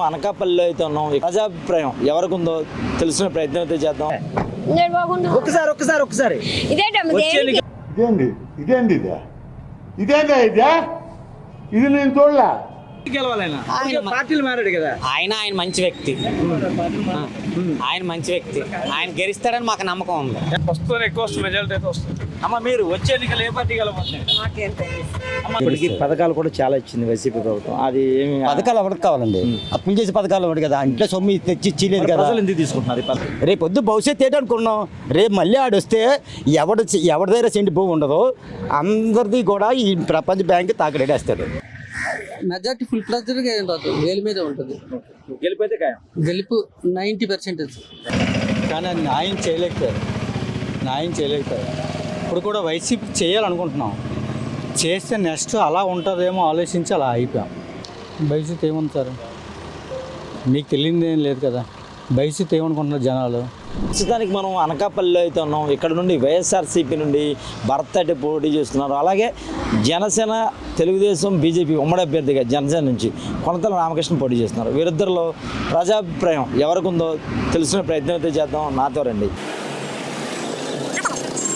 అనకాపల్లిలో అయితే ఉన్నాం. ప్రజాభిప్రాయం ఎవరికి ఉందో తెలిసిన ప్రయత్నం అయితే చేద్దాం. ఒక్కసారి ఇది నేను చూడలే. పార్టీలు మారాడు కదా ఆయన మంచి వ్యక్తి. ఆయన మంచి వ్యక్తి. ఆయన గెలుస్తాడని మాకు నమ్మకం ఉంది. ఎక్కువ మెజారిటీ అయితే వస్తుంది. అమ్మ మీరు వచ్చే ఎన్నికలు ఏ పార్టీ ఇప్పటికి పథకాలు కూడా చాలా ఇచ్చింది వైసీపీ ప్రభుత్వం. అది ఏమి పథకాలు ఎవరికి కావాలండి? అప్పులు చేసే పథకాలు ఎవరు కదా, ఇంట్లో సొమ్ము తెచ్చి ఇచ్చలేదు కదా. ఎందుకు తీసుకుంటున్నారు? రేపు పొద్దు భవిష్యత్తు ఏంటనుకున్నాం? రేపు మళ్ళీ ఆడొస్తే ఎవరి దగ్గర సెంటి భూమి ఉండదు, అందరిది కూడా ఈ ప్రపంచ బ్యాంక్ తాకడేస్తాడు. మెజార్టీ ఫుల్ ప్లెజర్గా ఏం రాదు, వేలు మీద ఉంటుంది. గెలిపోతే గెలుపు 90%. కానీ అది న్యాయం చేయలేకపోయారు. ఇప్పుడు కూడా వైసీపీ చేయాలనుకుంటున్నాం. చేస్తే నెక్స్ట్ అలా ఉంటుందేమో ఆలోచించి అలా అయిపోయాం. భవిష్యత్తు ఏముంది సార్? మీకు తెలియదు ఏం లేదు కదా. భవిష్యత్తు ఏమనుకుంటున్నారు జనాలు? ప్రస్తుతానికి మనం అనకాపల్లిలో అయితే ఉన్నాం. ఇక్కడ నుండి వైఎస్ఆర్సీపీ నుండి భరత్ అయితే పోటీ చేస్తున్నారు. అలాగే జనసేన, తెలుగుదేశం, బీజేపీ ఉమ్మడి అభ్యర్థిగా జనసేన నుంచి కొనతల రామకృష్ణ పోటీ చేస్తున్నారు. వీరిద్దరిలో ప్రజాభిప్రాయం ఎవరికి ఉందో తెలిసిన ప్రయత్నం అయితే చేద్దాం. నాతో రండి.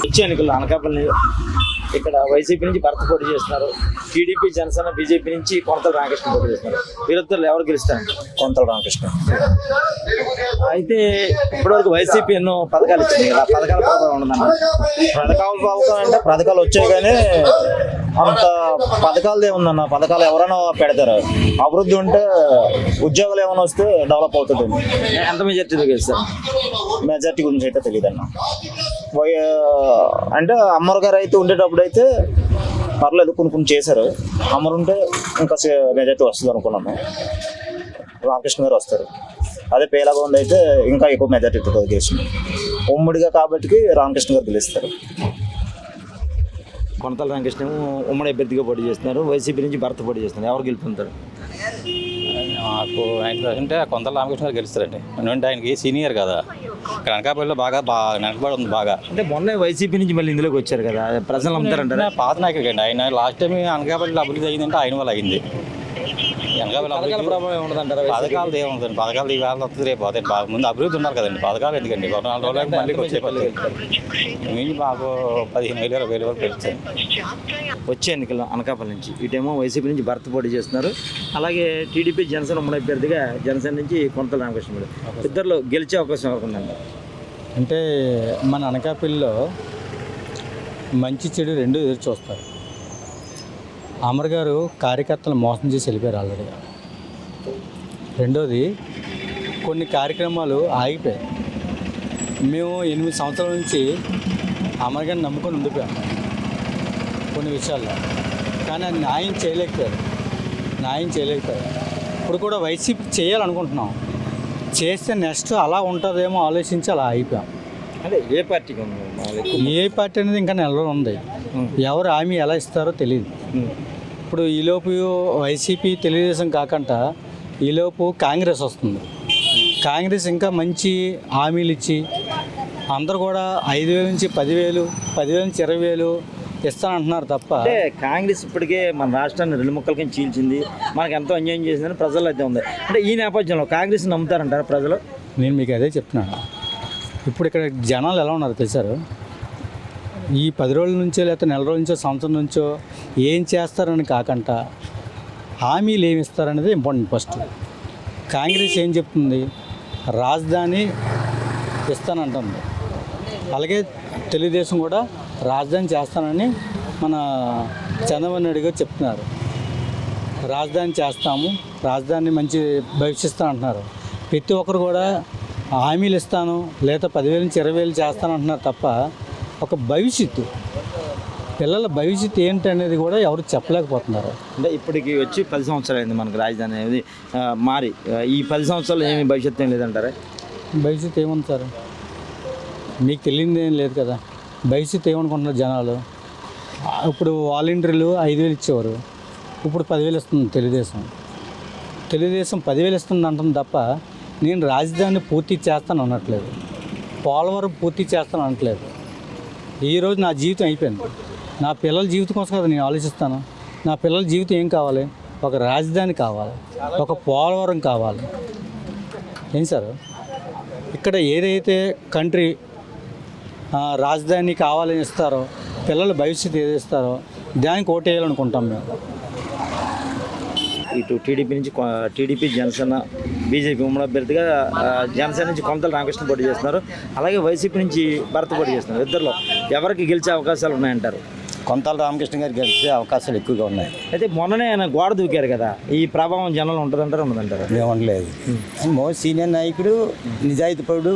వచ్చే ఎన్నికల్లో అనకాపల్లి ఇక్కడ వైసీపీ నుంచి భరత్ పోటీ చేస్తున్నారు. టీడీపీ, జనసేన, బీజేపీ నుంచి కొనతల రామకృష్ణ పోటీ చేస్తున్నారు. వీరిద్దరు ఎవరు గెలుస్తారు? కొనతల రామకృష్ణ. అయితే ఇప్పటివరకు వైసీపీ ఎన్నో పథకాలు ఇచ్చింది కదా, పథకాల ప్రభావం ఉండదన్న. పథకాలు వచ్చాయి కానీ అంత పథకాలు ఏముందన్న. పథకాలు ఎవరైనా పెడతారు. అభివృద్ధి ఉంటే ఉద్యోగాలు ఏమైనా వస్తే డెవలప్ అవుతుంది. ఎంత మెజార్టీతో గెలుస్తారు? మెజార్టీ గురించి అయితే తెలియదు అన్న. అంటే అమ్మర్ గారు అయితే ఉండేటప్పుడు అయితే పర్లేదు, కొన్ని చేశారు. అమ్మరు ఉంటే ఇంకా మెజార్టీ వస్తుంది అనుకున్నాము. రామకృష్ణ గారు వస్తారు. అదే పేలాగొండ అయితే ఇంకా ఎక్కువ మెజార్టీ గెలిచింది. ఉమ్మడిగా కాబట్టి రామకృష్ణ గారు గెలుస్తారు. కొనతల రామకృష్ణ ఉమ్మడి అభ్యర్థిగా పోటీ చేస్తున్నారు. వైసీపీ నుంచి భరత్ పోటీ చేస్తున్నారు. ఎవరు గెలుపుతారు? నాకు అంటే కొంతల రామకృష్ణ గారు గెలుస్తారండి. ఎందుకంటే ఆయనకి సీనియర్ కదా. ఇక్కడ అనకాపల్లిలో బాగా వెనకబడి ఉంది బాగా. అంటే మొన్న వైసీపీ నుంచి మళ్ళీ ఇందులోకి వచ్చారు కదా, ప్రజలు నమ్ముతారంటారా? పాత నాయకుడు అండి ఆయన. లాస్ట్ టైం అనకాపల్లిలో అభివృద్ధి అయ్యిందంటే ఆయన వల్ల అయింది. ప్రభావం ఉండదంటారా? పథకాలు ఏముందండి? పథకాలు ఈ వేళ వస్తుంది, రేపు పోతాయి. ముందు అభివృద్ధి ఉండాలి కదండి. పథకాలు ఎందుకండి? 4 రోజులకు మళ్ళీ వచ్చేపోతాయి. మేము మాకు 15,000 20,000 వరకు పెంచాను. వచ్చే ఎన్నికల్లో అనకాపల్లి నుంచి ఇటేమో వైసీపీ నుంచి భరత్ పోటీ చేస్తున్నారు. అలాగే టీడీపీ, జనసేన ఉమ్మడి అభ్యర్థిగా జనసేన నుంచి కొనతల రామకృష్ణ. ఇద్దరిలో గెలిచే అవకాశం ఎవరుందండి? అంటే మన అనకాపల్లిలో మంచి చెడు రెండు ఎదురు చూస్తారు. అమర్ గారు కార్యకర్తలు మోసం చేసి వెళ్ళిపోయారు ఆల్రెడీ. రెండోది, కొన్ని కార్యక్రమాలు ఆగిపోయాయి. మేము 8 సంవత్సరాల నుంచి అమర్ గారిని నమ్ముకొని ఉండిపోయాము కొన్ని విషయాల్లో. కానీ అది న్యాయం చేయలేకపోయారు. ఇప్పుడు కూడా వైసీపీ చేయాలనుకుంటున్నాం. చేస్తే నెక్స్ట్ అలా ఉంటుందేమో ఆలోచించి అలా అయిపోయాం. అంటే ఏ పార్టీకి ఉంది? ఏ పార్టీ అనేది ఇంకా నెల రోజులు ఉంది. ఎవరు హామీ ఎలా ఇస్తారో తెలియదు. ఇప్పుడు ఈలోపు వైసీపీ, తెలుగుదేశం కాకుండా ఈలోపు కాంగ్రెస్ వస్తుంది. కాంగ్రెస్ ఇంకా మంచి హామీలు ఇచ్చి అందరూ కూడా 5,000 నుంచి 10,000, 10,000 నుంచి 20,000 ఇస్తానంటున్నారు తప్ప. అంటే కాంగ్రెస్ ఇప్పటికే మన రాష్ట్రాన్ని 2 ముక్కల కింద చీల్చింది, మనకు ఎంతో అన్యాయం చేసిందని ప్రజలు అయితే ఉంది. అంటే ఈ నేపథ్యంలో కాంగ్రెస్ నమ్ముతారంటారా ప్రజలు? నేను మీకు అదే చెప్తున్నాను. ఇప్పుడు ఇక్కడ జనాలు ఎలా ఉన్నారు తెలుసారు? ఈ 10 రోజుల నుంచో లేకపోతే నెల రోజుల నుంచో సంవత్సరం నుంచో ఏం చేస్తారని కాకుండా హామీలు ఏమి ఇస్తారనేది ఇంపార్టెంట్. ఫస్ట్ కాంగ్రెస్ ఏం చెప్తుంది? రాజధాని ఇస్తానంటుంది. అలాగే తెలుగుదేశం కూడా రాజధాని చేస్తానని మన చంద్రబాబు నాయుడు గారు చెప్తున్నారు. రాజధాని చేస్తాము, రాజధాని మంచి భవిష్యత్తునంటున్నారు. ప్రతి ఒక్కరు కూడా హామీలు ఇస్తాను లేదా 10,000 నుంచి 20,000 చేస్తానంటున్నారు తప్ప ఒక భవిష్యత్తు, పిల్లల భవిష్యత్తు ఏంటి అనేది కూడా ఎవరు చెప్పలేకపోతున్నారు. అంటే ఇప్పటికి వచ్చి 10 సంవత్సరాలు అయింది మనకు రాజధాని అనేది మారి. ఈ 10 సంవత్సరాలు ఏమి భవిష్యత్తు ఏం లేదంటారా? భవిష్యత్తు ఏముంది సార్? మీకు తెలియదు ఏం లేదు కదా. భవిష్యత్తు ఏమనుకుంటున్నారు జనాలు? ఇప్పుడు వాలంటీర్లు 5,000 ఇచ్చేవారు, ఇప్పుడు 10,000 ఇస్తుంది తెలుగుదేశం 10,000 ఇస్తుంది అంటుంది తప్ప నేను రాజధాని పూర్తి చేస్తాను అనట్లేదు, పోలవరం పూర్తి చేస్తాను అనట్లేదు. ఈరోజు నా జీవితం అయిపోయింది. నా పిల్లల జీవితం కోసం కదా నేను ఆలోచిస్తాను. నా పిల్లల జీవితం ఏం కావాలి? ఒక రాజధాని కావాలి, ఒక పోలవరం కావాలి. ఏంటి సార్ ఇక్కడ ఏదైతే కంట్రీ రాజధాని కావాలని ఇస్తారో, పిల్లల భవిష్యత్తు ఏది ఇస్తారో దానికి ఓటేయాలనుకుంటాం మేము. ఇటు టీడీపీ నుంచి టీడీపీ జనసేన బీజేపీ ఉమ్మడి అభ్యర్థిగా జనసేన నుంచి కొనతల రామకృష్ణ పోటీ చేస్తున్నారు, అలాగే వైసీపీ నుంచి భరత్ పోటీ చేస్తున్నారు. ఇద్దరిలో ఎవరికి గెలిచే అవకాశాలు ఉన్నాయంటారు? కొనతల రామకృష్ణ గారు గెలిచే అవకాశాలు ఎక్కువగా ఉన్నాయి. అయితే మొన్ననే ఆయన గోడ దూకారు కదా, ఈ ప్రభావం జనంలో ఉంటుందంటారు ఉండదంటారు? ఏమనలేదు. మోస్ట్ సీనియర్ నాయకుడు, నిజాయితీపరుడు,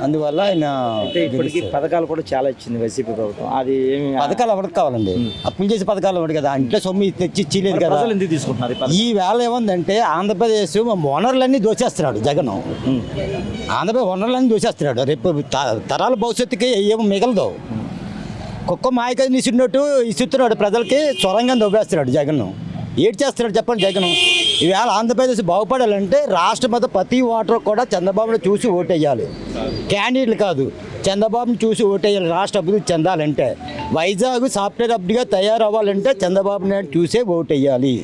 అందువల్ల ఆయన అంటే ఇప్పటికీ పథకాలు కూడా చాలా ఇచ్చింది వైసీపీ ప్రభుత్వం. అది ఏమి పథకాలు ఎవరికి కావాలండి? అప్పులు చేసే పథకాలు ఎవరు కదా, ఇంట్లో సొమ్ము తెచ్చి ఇచ్చలేదు కదా. ప్రజలు ఎందుకు తీసుకుంటున్నారు ఈ పథకం? ఈ వేళ ఏముందంటే ఆంధ్రప్రదేశ్ వనరులన్నీ దోచేస్తున్నాడు జగన్. ఆంధ్రప్రదేశ్ వనరులన్నీ దోచేస్తున్నాడు. రేపు తరాల భవిష్యత్తుకి ఏమో మిగలదు. కుక్క మాయకాయ నిసినట్టు ఇస్తున్నాడు, ప్రజలకి సొరంగా దొబ్బేస్తున్నాడు జగన్. ఏడు చేస్తున్నాడు చెప్పండి జగన్. ఈవేళ ఆంధ్రప్రదేశ్ బాగుపడాలంటే రాష్ట్ర మధ్య ప్రతి ఓటర్ కూడా చంద్రబాబును చూసి ఓటేయాలి. క్యాండిడేట్లు కాదు, చంద్రబాబుని చూసి ఓటేయాలి. రాష్ట్ర అభివృద్ధి చెందాలంటే, వైజాగ్ సాఫ్ట్వేర్ అభివృద్ధిగా తయారవ్వాలంటే చంద్రబాబు నాయుడు చూసే ఓటేయాలి.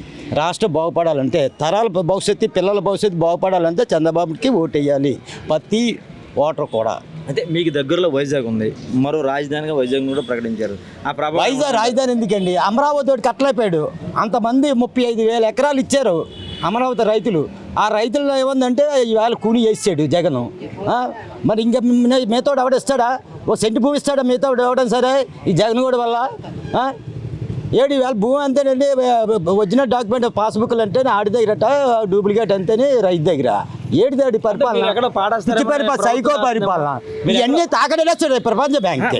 రాష్ట్రం బాగుపడాలంటే, తరాల భవిష్యత్తు, పిల్లల భవిష్యత్తు బాగుపడాలంటే చంద్రబాబుకి ఓటేయాలి ప్రతి ఓటర్ కూడా. అంటే మీకు దగ్గరలో వైజాగ్ ఉంది, మరో రాజధానిగా వైజాగ్ కూడా ప్రకటించారు. ఆ ప్రభావం వైజాగ్ రాజధాని ఎందుకండి? అమరావతి ఒకటి కట్టలేపాడు. అంతమంది 35,000 ఎకరాలు ఇచ్చారు అమరావతి రైతులు. ఆ రైతుల్లో ఏముందంటే ఈవేళ కూని చేసాడు జగన్. మరి ఇంకా మిగతాడు ఎవడిస్తాడా? ఓ సెంటు భూమి ఇస్తాడా మిగతాడు ఎవడం? సరే ఈ జగన్ కూడా వల్ల ఏడు వేళ భూమి అంతేనండి. ఒరిజినల్ డాక్యుమెంట్ పాస్బుక్లు అంటే ఆడి దగ్గరట, డూప్లికేట్ అంతేని రైతు దగ్గర. ఏడు దాడి పరిపాలన, సైకో పరిపాలన. ఇవన్నీ తాకడేస్తాడు ప్రపంచ బ్యాంక్.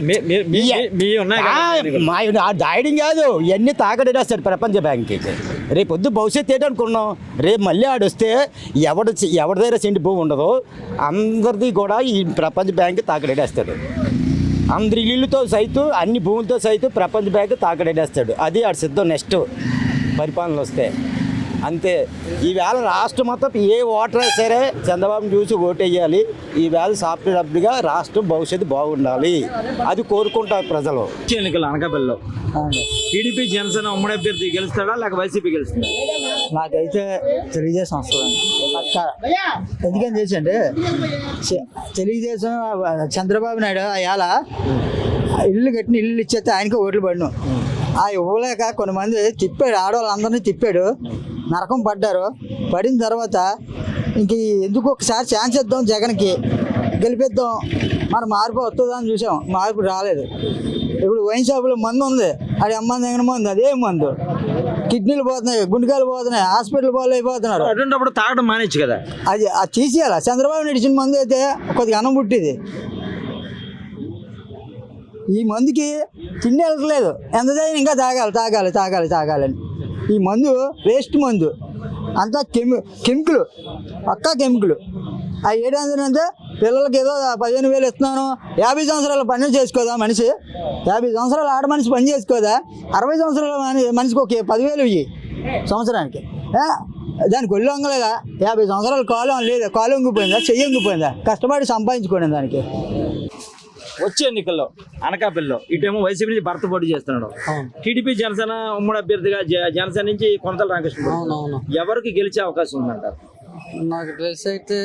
దాయడం కాదు, ఇవన్నీ తాకడేస్తాడు ప్రపంచ బ్యాంక్కి. రేపు పొద్దు భవిష్యత్తు ఏంటనుకున్నాం? రేపు మళ్ళీ ఆడొస్తే ఎవరి దగ్గర సెంటు భూమి ఉండదు, అందరిది కూడా ఈ ప్రపంచ బ్యాంక్ తాకడేస్తాడు. అందరి ఇళ్ళతో సైతం, అన్ని భూములతో సైతం ప్రపంచ బ్యాంక్ తాకడేస్తాడు. అది ఆడు సిద్ధం నెక్స్ట్ పరిపాలనలు వస్తే. అంతే. ఈవేళ రాష్ట్రం మొత్తం ఏ ఓటర్ సరే చంద్రబాబుని చూసి ఓటేయాలి. ఈవేళ సాఫ్ట్వేర్ అభివృద్ధిగా రాష్ట్రం భవిష్యత్తు బాగుండాలి, అది కోరుకుంటారు ప్రజలు. ఎన్నికలు అనకాపల్లిలో టీడీపీ జనసేన ఉమ్మడి అభ్యర్థి గెలుస్తాడా లేక వైసీపీ గెలుస్తుందా? నాకైతే తెలుగుదేశం వస్తుందండి పక్క. ఎందుకని చేసండి, తెలుగుదేశం చంద్రబాబు నాయుడు అయాల ఇల్లు కట్టిన ఇల్లు ఇచ్చేస్తే ఆయనకి ఓట్లు పడిను. ఆ ఇవ్వలేక కొంతమంది తిప్పాడు, ఆడవాళ్ళందరినీ తిప్పాడు, నరకం పడ్డారు. పడిన తర్వాత ఇంక ఎందుకు ఒకసారి ఛాన్స్ ఇద్దాం, జగన్కి గెలిపిద్దాం, మన మార్పు వస్తుందా అని చూసాం. మార్పు రాలేదు. ఇప్పుడు వైన్ షాపులో మందు ఉంది, అది అమ్మంది ఎక్కడ మందు, అదే మందు. కిడ్నీలు పోతున్నాయి, గుండెకాయలు పోతున్నాయి, హాస్పిటల్ పాలు అయిపోతున్నారు. అటువంటిప్పుడు తాగడం మానేచ్చు కదా. అది తీసేయాలి. చంద్రబాబు నాయుడు ఇచ్చిన మందు అయితే కొద్దిగా అన్నం పుట్టింది. ఈ మందుకి తిండి వెళ్ళట్లేదు, ఎంతదైనా ఇంకా తాగాలని. ఈ మందు వేస్ట్ మందు, అంతా కెమికల్, పక్కా కెమికల్. ఆ ఏడంటే పిల్లలకి ఏదో 15,000 ఇస్తున్నాను, 50 సంవత్సరాల పని చేసుకోదా మనిషి? 50 సంవత్సరాలు ఆడ మనిషి పని చేసుకోదా? 60 సంవత్సరాల మనిషికి ఒక 10,000 ఇవి సంవత్సరానికి. దానికి ఒళ్ళు వంగలేదా? 50 సంవత్సరాలు కాలు లేదా, కాలు వంగిపోయిందా, చెయ్యి వంగిపోయిందా? కష్టపడి సంపాదించుకోండి దానికి. వచ్చే ఎన్నికల్లో అనకాపల్లిలో ఇటేమో వైసీపీ నుంచి భర్త పోటీ చేస్తున్నాడు, టీడీపీ జనసేన ఉమ్మడి అభ్యర్థిగా జనసేన నుంచి కొనతల రామకృష్ణ. అవునవును. ఎవరికి గెలిచే అవకాశం ఉందంటారు? నాకు తెలిసి అయితే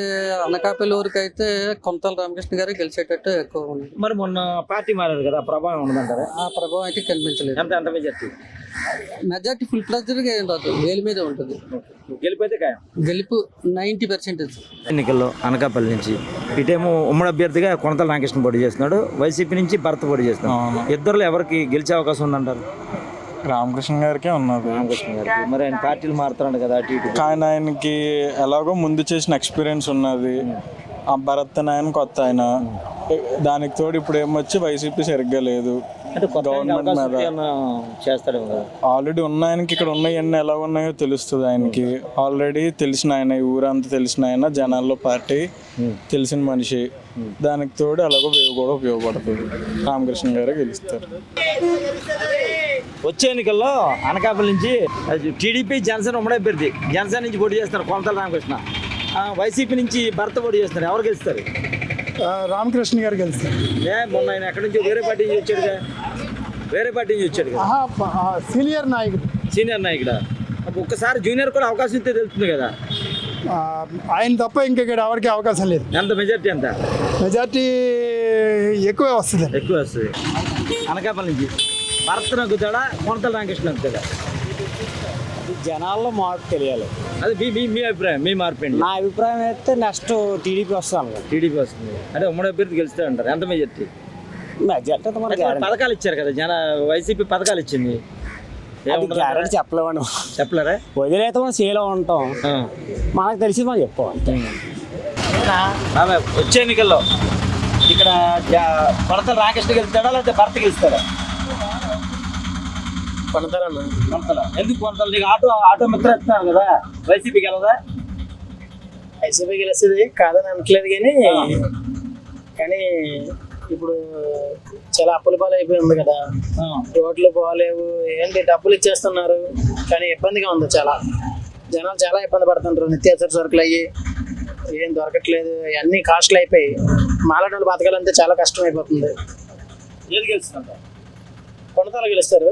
అనకాపల్లి ఊరికి అయితే కొనతల రామకృష్ణ గారు గెలిచేటట్టు ఎక్కువ ఉంది. మరి మొన్న పార్టీ మారారు కదా, ప్రభావం ఉండదంటారా? ఆ ప్రభావం అయితే కనిపించలేదు. ఎంత మెజార్టీ? మెజార్టీ ఫుల్ ప్లెజర్గా ఏం రాదు, వేలు మీద ఉంటుంది. గెలిపోతే ఖాయం. గెలుపు 90%. ఎన్నికల్లో అనకాపల్లి నుంచి ఇటేమో ఉమ్మడి అభ్యర్థిగా కొనతల రామకృష్ణ పోటీ చేస్తున్నాడు, వైసీపీ నుంచి భరత్ పోటీ చేస్తున్నాడు. ఇద్దరులో ఎవరికి గెలిచే అవకాశం ఉందంటారు? రామకృష్ణ గారికే ఉన్నది. రామకృష్ణ గారికి. మరి ఆయన పార్టీలు మారుతున్నాడు కదా అటు ఇటు. కానీ ఆయనకి ఎలాగో ముందు చేసిన ఎక్స్పీరియన్స్ ఉన్నది. ఆ భరత్ ఆయన కొత్త ఆయన, దానికి తోడు ఇప్పుడు ఏమొచ్చి వైసీపీ సరిగ్గా లేదు గవర్నమెంట్ మీద. చేస్తాడు కదా, ఆల్రెడీ ఉన్న ఆయనకి ఇక్కడ ఉన్నాయన్నీ ఎలా ఉన్నాయో తెలుస్తుంది ఆయనకి. ఆల్రెడీ తెలిసిన ఆయన, ఈ ఊరంతా తెలిసిన ఆయన, జనాల్లో పార్టీ తెలిసిన మనిషి. దానికి తోడు ఎలాగో కూడా ఉపయోగపడుతుంది. రామకృష్ణ గారే గెలుస్తారు. వచ్చే ఎన్నికల్లో అనకాపల్లి నుంచి టీడీపీ జనసేన ఉమ్మడి అభ్యర్థి జనసేన నుంచి పోటీ చేస్తున్నారు కొనతల రామకృష్ణ, వైసీపీ నుంచి భర్త పోటీ చేస్తున్నారు. ఎవరు గెలుస్తారు? రామకృష్ణ గారు గెలుస్తారు. మొన్న ఆయన ఎక్కడి నుంచి వేరే పార్టీ నుంచి వచ్చాడుగా, వేరే పార్టీ నుంచి వచ్చాడు కదా. సీనియర్ నాయకుడు. సీనియర్ నాయకుడా? ఒక్కసారి జూనియర్ కూడా అవకాశం ఇస్తే తెలుస్తుంది కదా. ఆయన తప్ప ఇంకెక్కడ ఎవరికి అవకాశం లేదు. ఎంత మెజార్టీ ఎంత? మెజార్టీ ఎక్కువే వస్తుంది. ఎక్కువ వస్తుంది. అనకాపల్లి నుంచి భరత్ నగ్గుతాడా, కొనతల రామకృష్ణ నగ్గుతాడా? జనాల్లో మార్పు తెలియాలి. అది మీ అభిప్రాయం, మీ మార్పు ఏంటి? నా అభిప్రాయం అయితే నెక్స్ట్ టీడీపీ వస్తాను. టీడీపీ వస్తుంది. అంటే ఉమ్మడి అభ్యర్థి గెలుస్తాడంటారు. ఎంత మెజార్టీ? మెజార్టీ అయితే మనకి పథకాలు ఇచ్చారు కదా, వైసీపీ పథకాలు ఇచ్చింది. గ్యారెంటీ చెప్పలేము. చెప్పలేరా? వదిలేతే మనం సేలో ఉంటాం. మనకు తెలిసి మనం చెప్పాలి. వచ్చే ఎన్నికల్లో ఇక్కడ కొనతల రామకృష్ణ గెలుస్తాడా లేకపోతే భరత్ గెలుస్తాడా? కొనతల. ఎందుకు కొనతల? నీకు ఆటో మిత్ర ఇస్తున్నారు కదా, వైసీపీ గెలదా? వైసీపీ గెలుస్తుంది కాదని అనట్లేదు, కానీ ఇప్పుడు చాలా అప్పుల పాలు అయిపోయింది కదా, రోడ్లు బాగాలేవు, ఏంటి డబ్బులు ఇచ్చేస్తున్నారు, కానీ ఇబ్బందిగా ఉంది. జనాలు చాలా ఇబ్బంది పడుతుంటారు. నిత్యావసర సరుకులు అయ్యి ఏం దొరకట్లేదు, అన్ని కాస్ట్లు అయిపోయి మాలాడోళ్ళు బతకాలంటే చాలా కష్టం అయిపోతుంది. ఏది గెలుస్తుందా? కొనతల గెలుస్తారు.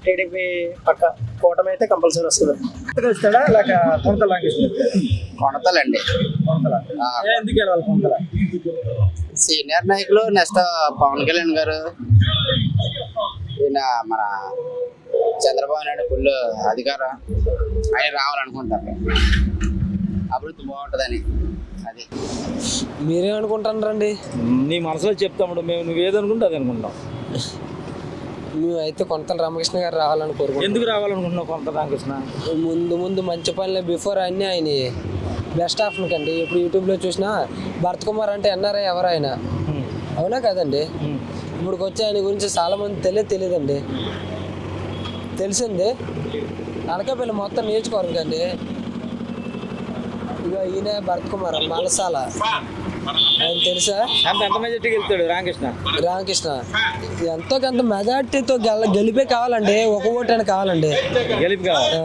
టీడీపీ పక్క కూటమి అయితే కంపల్సరీ వస్తుంది. గెలుస్తాడా లేక కొనతల రామకృష్ణ? కొనతలండి. ఎందుకు గెలవాలి కొనతల? సీనియర్ నాయకులు నెక్స్ట్ పవన్ కళ్యాణ్ గారు, ఈయన మన చంద్రబాబు నాయుడు ఫుల్ అధికారం, ఆయన రావాలనుకుంటారు. అభివృద్ధి బాగుంటుందని. అది మీరేమనుకుంటారండి? నీ మనసులో చెప్తాము మేము, నువ్వేదనుకుంటే అది అనుకుంటాం. మేమైతే కొనతల రామకృష్ణ గారు రావాలని కోరుకుంటున్నాం. ఎందుకు రావాలనుకుంటున్నావు కొనతల రామకృష్ణ? ముందు మంచి పనులే, బిఫోర్ అన్నీ ఆయన బెస్ట్ ఆప్షన్ కండి. ఇప్పుడు యూట్యూబ్లో చూసినా భరత్ కుమార్ అంటే ఎన్ఆర్ఐ ఎవరైనా, అవునా కదండి? ఇప్పుడు వచ్చి ఆయన గురించి చాలా మంది తెలియదండి. తెలిసింది అనకాపల్లి మొత్తం నేర్చుకోరు కండి. ఇక ఈయన భరత్ కుమార్ మలసాల, ఆయన తెలుసా? ఎంత మెజార్టీకి వెళ్తాడు రామకృష్ణ ఎంతో కొంత మెజార్టీతో గెలిపే కావాలండి. ఒక ఓటు అని కావాలండి, గెలిపి కావాలి.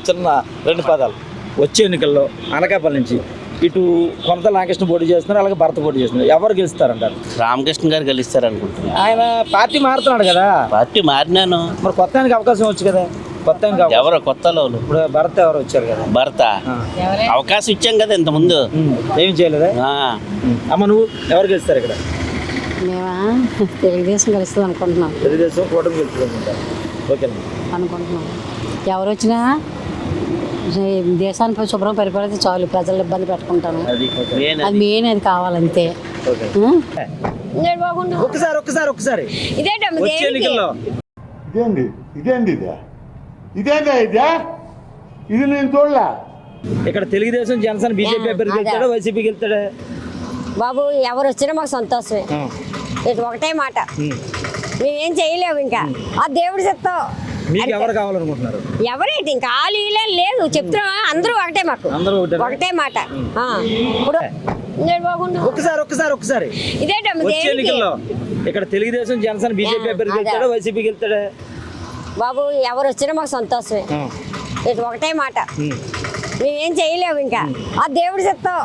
చిన్న 2 పదాలు. వచ్చే ఎన్నికల్లో అనకాపల్లి నుంచి ఇటు కొనతల రామకృష్ణ పోటీ చేస్తున్నారు, అలాగే భరత్ పోటీ చేస్తున్నారు. ఎవరు గెలుస్తారంటారు? రామకృష్ణ గారు గెలుస్తారు అనుకుంటున్నాను. ఆయన పార్టీ మారుతున్నాడు కదా. పార్టీ మారినాను, మరి కొత్తానికి అవకాశం వచ్చు కదా. ఎవరు కొత్తలో ఇప్పుడు భరత్ ఎవరు వచ్చారు కదా, భర్త అవకాశం ఇచ్చాం కదా ఇంత ముందు, ఏం చేయలేదా? అమ్మ నువ్వు ఎవరు గెలుస్తారు ఇక్కడ? మేమా తెలుగుదేశం గెలుస్తుంది అనుకుంటున్నాం. తెలుగుదేశం కూటమి గెలుస్తుంది అనుకుంటారు. ఓకే అనుకుంటున్నాం. ఎవరు వచ్చినా దేశానికి శుభ్రం పరిపాలిస్తే చాలు, ప్రజలు ఇబ్బంది పెట్టుకుంటాను. అది మెయిన్, అది కావాలంతే. ఒక్కసారి వచ్చే ఎన్నికల్లో ఇదేందా ఇది నేను చూడలే. ఇక్కడ తెలుగుదేశం జనసేన బీజేపీ అభ్యర్థి గెలుస్తాడా, వైసీపీకి వెళ్తాడా? బాబు ఎవరు వచ్చినా మాకు సంతోషమే. ఇది ఒకటే మాట, మేమేం చేయలేము. ఇంకా ఆ దేవుడు చెప్తాం. మీకు ఎవరు కావాలనుకుంటున్నారు? ఎవరైతే ఇంకా ఆలీలే లేదు, చెప్తున్నా అందరూ ఒకటే, మాకు ఒకటే మాట. ఇప్పుడు ఒక్కసారి వచ్చే ఎన్నికల్లో ఇక్కడ తెలుగుదేశం జనసేన బీజేపీ అభ్యర్థి గెలుస్తాడా, వైసీపీకి వెళ్తాడా? బాబు ఎవరు వచ్చినా మాకు సంతోషమే. ఇది ఒకటే మాట, మేమేం చేయలేము. ఇంకా ఆ దేవుడు చెప్తాం.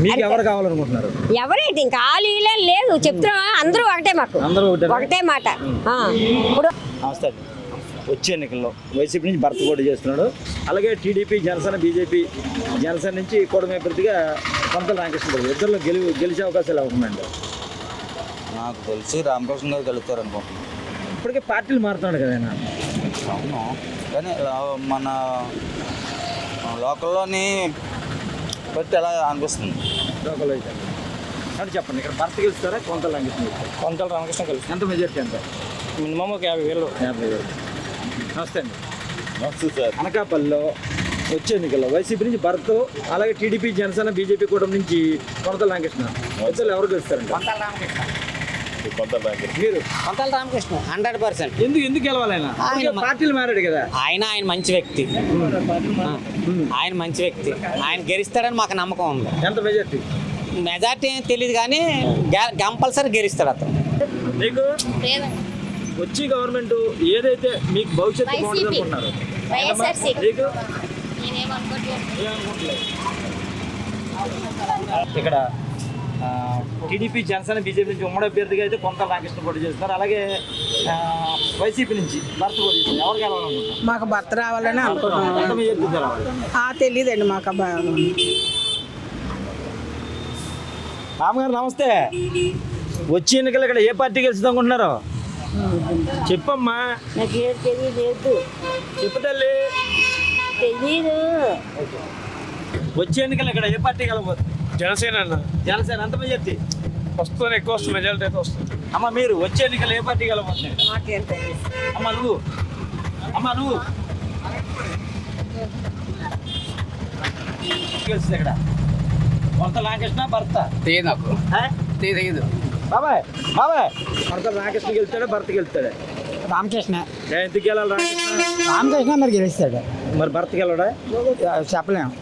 మీకు ఎవరు కావాలనుకుంటున్నారు? ఎవరైతే ఇంకా ఆలీలే లేదు, చెప్తున్నా అందరూ ఒకటే, మాకు ఒకటే మాట. ఇప్పుడు నమస్తే. వచ్చే ఎన్నికల్లో వైసీపీ నుంచి భరత్ పోటీ చేస్తున్నాడు, అలాగే టీడీపీ జనసేన బీజేపీ జనసేన నుంచి కూటమి అభ్యర్థిగా కొనతల రామకృష్ణ గారు, ఇద్దరు గెలిచే అవకాశాలు అవుతున్నాయండి. నాకు తెలిసి రామకృష్ణ గారు గెలుస్తారు అనుకుంటున్నాను. ఇప్పటికే పార్టీలు మారుతున్నాడు కదా ఆయన. అవును, కానీ మన లోకల్లోని బట్టి ఎలా అనిపిస్తుంది? లోకల్ అయితే అంటే చెప్పండి, ఇక్కడ భరత్ గెలుస్తారా, కొనతల రామకృష్ణ గెలుస్తారు? ఎంత మెజార్టీ ఎంత? మినిమం ఒక 50,000. 50,000. నమస్తే అండి. నమస్తే సార్. అనకాపల్లిలో వచ్చే ఎన్నికల్లో వైసీపీ నుంచి భరత్, అలాగే టీడీపీ జనసేన బీజేపీ కూటమి నుంచి కొనతల రామకృష్ణ, ఇద్దరు ఎవరు గెలుస్తారండి? మీరు కొనతల రామకృష్ణ 100%. ఎందుకు గెలవాలి? ఆయన పార్టీలు మారాడు కదా. ఆయన మంచి వ్యక్తి, ఆయన గెలుస్తాడని మాకు నమ్మకం ఉంది. ఎంత మెజార్టీ? మెజార్టీ ఏం తెలియదు కానీ కంపల్సరీ గెలుస్తాడు అతను. మీకు వచ్చి గవర్నమెంట్ ఏదైతే మీకు భవిష్యత్తు బాగుంటుంది అనుకుంటున్నారు, ఇక్కడ టీడీపీ జనసేన బీజేపీ నుంచి ఉమ్మడి అభ్యర్థిగా అయితే కొంతల రామకృష్ణ పోటీ చేస్తున్నారు. అలాగే వైసీపీ నుంచి భర్త పోటీ చేస్తున్నారు. ఎవరికి వెళ్ళాలనుకుంటున్నారు? మాకు భర్త రావాలని అనుకుంటున్నాం. తెలియదండి మాకు రామగారు నమస్తే. వచ్చే ఎన్నికలు ఇక్కడ ఏ పార్టీ గెలుస్తుంది అనుకుంటున్నారు? చెప్పమ్మా. నాకేం తెలియలేదు. చెప్పు తల్లి. తెలీదు. వచ్చే ఎన్నికలు ఇక్కడ ఏ పార్టీ గెలవబోతుంది? జనసేన అన్న. జనసేన ఎంత మెజార్టీ వస్తుంది? ఎక్కువ వస్తుంది, మెజారిటీ అయితే వస్తుంది. అమ్మ మీరు వచ్చే ఎన్నికలు ఏ పార్టీ గెలవబోతుంది? మాకేం తెలియదు. అమ్మ నువ్వు గెలుస్తుంది ఇక్కడ కొంత రామకృష్ణ భర్త నాకు తెలియదు. బాబాయ్ కొంత రామకృష్ణ గెలుస్తాడా భర్త గెలుస్తాడా? రామకృష్ణ. ఎందుకు గెలాలి రామకృష్ణ? రామకృష్ణ మరి గెలుస్తాడు. మరి భర్త గెలవడా? చెప్పలేము.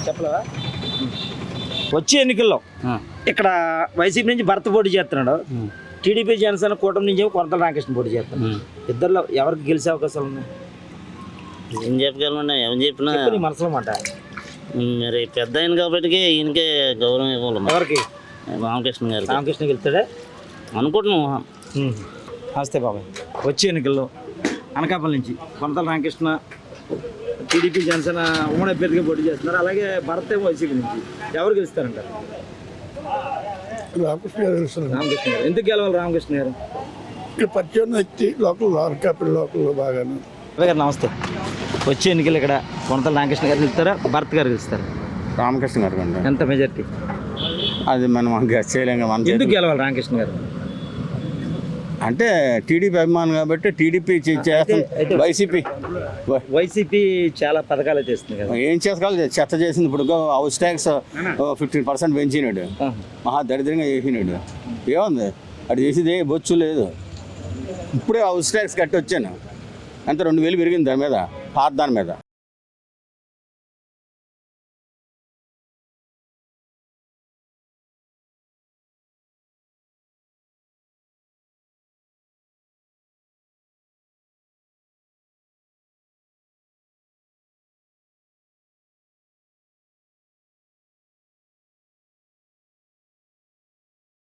చెప్పలేవా? వచ్చే ఎన్నికల్లో ఇక్కడ వైసీపీ నుంచి భర్త పోటీ చేస్తున్నాడు, టీడీపీ జనసేన కూటమి నుంచి కొంత రామకృష్ణ పోటీ చేస్తున్నాడు. ఇద్దరులో ఎవరికి గెలిచే అవకాశాలు ఉన్నాయి? ఏం చెప్పగలమండి, ఏం చెప్పినా నీ మనసులో మాట. మరి పెద్ద ఆయన కాబట్టి ఈయనకే గౌరవం ఇవ్వాలి. ఎవరికి? రామకృష్ణ గారు. రామకృష్ణ గెలుస్తాడే అనుకుంటున్నాం. నమస్తే బాబాయ్. వచ్చే ఎన్నికల్లో అనకాపల్లి నుంచి కొంతల రామకృష్ణ టీడీపీ జనసేన ఉమ్మడి అభ్యర్థిగా పోటీ చేస్తున్నారు. అలాగే భరత్ వైసీపీ నుంచి ఎవరు గెలుస్తారంటారు? రామకృష్ణ గారు తెలుస్తున్నారు. రామకృష్ణ గారు. ఎందుకు గెలవాలి రామకృష్ణ గారు? పరిచయం వ్యక్తి లోకల్ అనకాపల్లి లోకల్లో బాగాను. గారు నమస్తే. వచ్చే ఎన్నికలు ఇక్కడ కొంతల రామకృష్ణ గారు గెలుస్తారా భరత్ గారు గెలుస్తారా? రామకృష్ణ గారు అండి. ఎంత మెజార్టీ? అది మనం చేయలేం. ఎందుకు గెలవాలి రామకృష్ణ గారు? అంటే టీడీపీ అభిమానం కాబట్టి టీడీపీ వైసీపీ చాలా పథకాలు చేస్తుంది కదా. ఏం చేసుకోవాలి, చెత్త చేసింది. ఇప్పుడు హౌస్ ట్యాక్స్ 15% పెంచినాడు, మహా దరిద్రంగా చేసినాడు. ఏముంది అటు చేసేది? బొచ్చు లేదు. ఇప్పుడే హౌస్ ట్యాక్స్ కట్టి వచ్చాను, అంత 2000 పెరిగింది దాని మీద, పాత దాని మీద.